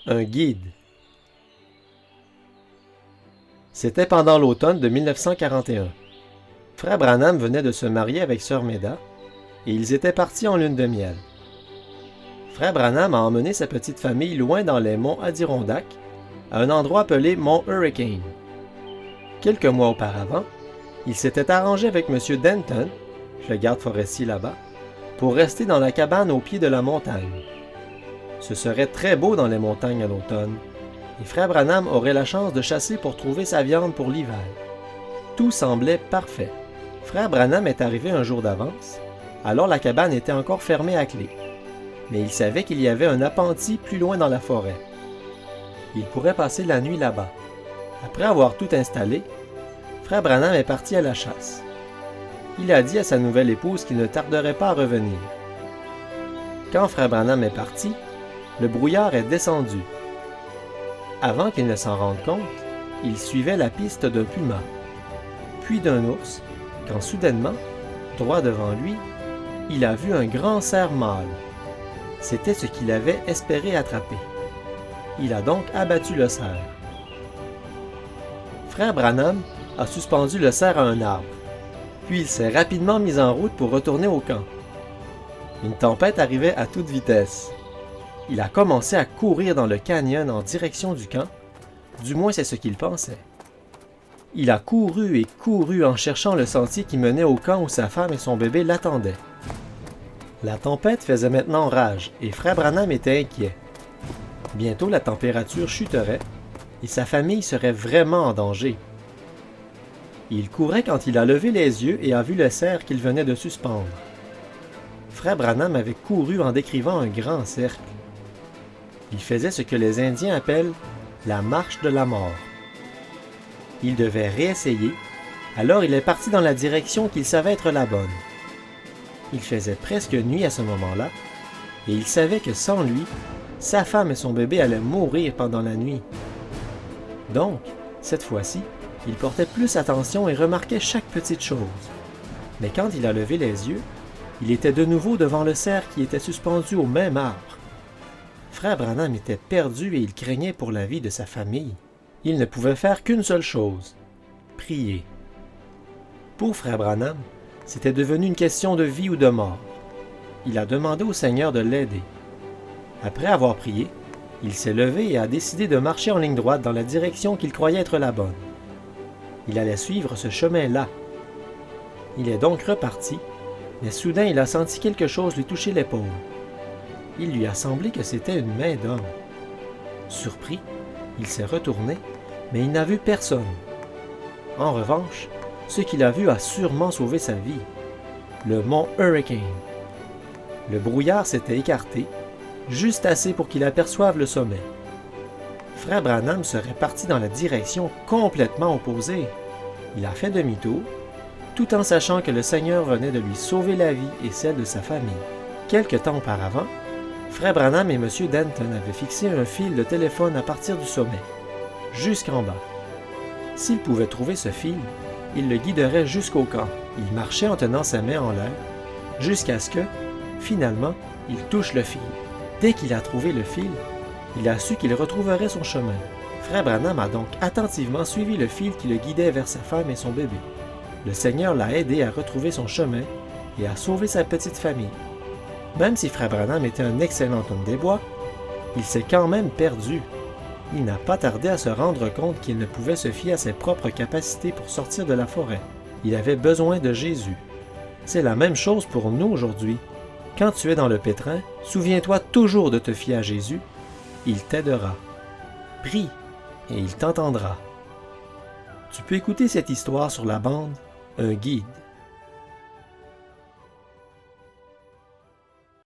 un guide. C'était pendant l'automne de 1941. Frère Branham venait de se marier avec sœur Meda et ils étaient partis en lune de miel. Frère Branham a emmené sa petite famille loin dans les monts Adirondack, à un endroit appelé Mont Hurricane. Quelques mois auparavant, il s'était arrangé avec M. Denton, le garde forestier là-bas, pour rester dans la cabane au pied de la montagne. Ce serait très beau dans les montagnes à l'automne, et Frère Branham aurait la chance de chasser pour trouver sa viande pour l'hiver. Tout semblait parfait. Frère Branham est arrivé un jour d'avance, alors la cabane était encore fermée à clé. Mais il savait qu'il y avait un appentis plus loin dans la forêt. Il pourrait passer la nuit là-bas. Après avoir tout installé, Frère Branham est parti à la chasse. Il a dit à sa nouvelle épouse qu'il ne tarderait pas à revenir. Quand Frère Branham est parti, le brouillard est descendu. Avant qu'il ne s'en rende compte, il suivait la piste d'un puma, puis d'un ours, quand soudainement, droit devant lui, il a vu un grand cerf mâle. C'était ce qu'il avait espéré attraper. Il a donc abattu le cerf. Frère Branham a suspendu le cerf à un arbre, puis il s'est rapidement mis en route pour retourner au camp. Une tempête arrivait à toute vitesse. Il a commencé à courir dans le canyon en direction du camp, du moins c'est ce qu'il pensait. Il a couru et couru en cherchant le sentier qui menait au camp où sa femme et son bébé l'attendaient. La tempête faisait maintenant rage et Frère Branham était inquiet. Bientôt la température chuterait et sa famille serait vraiment en danger. Il courait quand il a levé les yeux et a vu le cerf qu'il venait de suspendre. Frère Branham avait couru en décrivant un grand cercle. Il faisait ce que les Indiens appellent la marche de la mort. Il devait réessayer, alors il est parti dans la direction qu'il savait être la bonne. Il faisait presque nuit à ce moment-là, et il savait que sans lui, sa femme et son bébé allaient mourir pendant la nuit. Donc, cette fois-ci, il portait plus attention et remarquait chaque petite chose. Mais quand il a levé les yeux, il était de nouveau devant le cerf qui était suspendu au même arbre. Frère Branham était perdu et il craignait pour la vie de sa famille. Il ne pouvait faire qu'une seule chose, prier. Pour Frère Branham, c'était devenu une question de vie ou de mort. Il a demandé au Seigneur de l'aider. Après avoir prié, il s'est levé et a décidé de marcher en ligne droite dans la direction qu'il croyait être la bonne. Il allait suivre ce chemin-là. Il est donc reparti, mais soudain il a senti quelque chose lui toucher l'épaule. Il lui a semblé que c'était une main d'homme. Surpris, il s'est retourné, mais il n'a vu personne. En revanche, ce qu'il a vu a sûrement sauvé sa vie. Le mont Hurricane. Le brouillard s'était écarté, juste assez pour qu'il aperçoive le sommet. Frère Branham serait parti dans la direction complètement opposée. Il a fait demi-tour, tout en sachant que le Seigneur venait de lui sauver la vie et celle de sa famille. Quelque temps auparavant, Frère Branham et M. Denton avaient fixé un fil de téléphone à partir du sommet, jusqu'en bas. S'il pouvait trouver ce fil, il le guiderait jusqu'au camp. Il marchait en tenant sa main en l'air, jusqu'à ce que, finalement, il touche le fil. Dès qu'il a trouvé le fil, il a su qu'il retrouverait son chemin. Frère Branham a donc attentivement suivi le fil qui le guidait vers sa femme et son bébé. Le Seigneur l'a aidé à retrouver son chemin et à sauver sa petite famille. Même si Frère Branham était un excellent homme des bois, il s'est quand même perdu. Il n'a pas tardé à se rendre compte qu'il ne pouvait se fier à ses propres capacités pour sortir de la forêt. Il avait besoin de Jésus. C'est la même chose pour nous aujourd'hui. Quand tu es dans le pétrin, souviens-toi toujours de te fier à Jésus. Il t'aidera. Prie et il t'entendra. Tu peux écouter cette histoire sur la bande Un guide.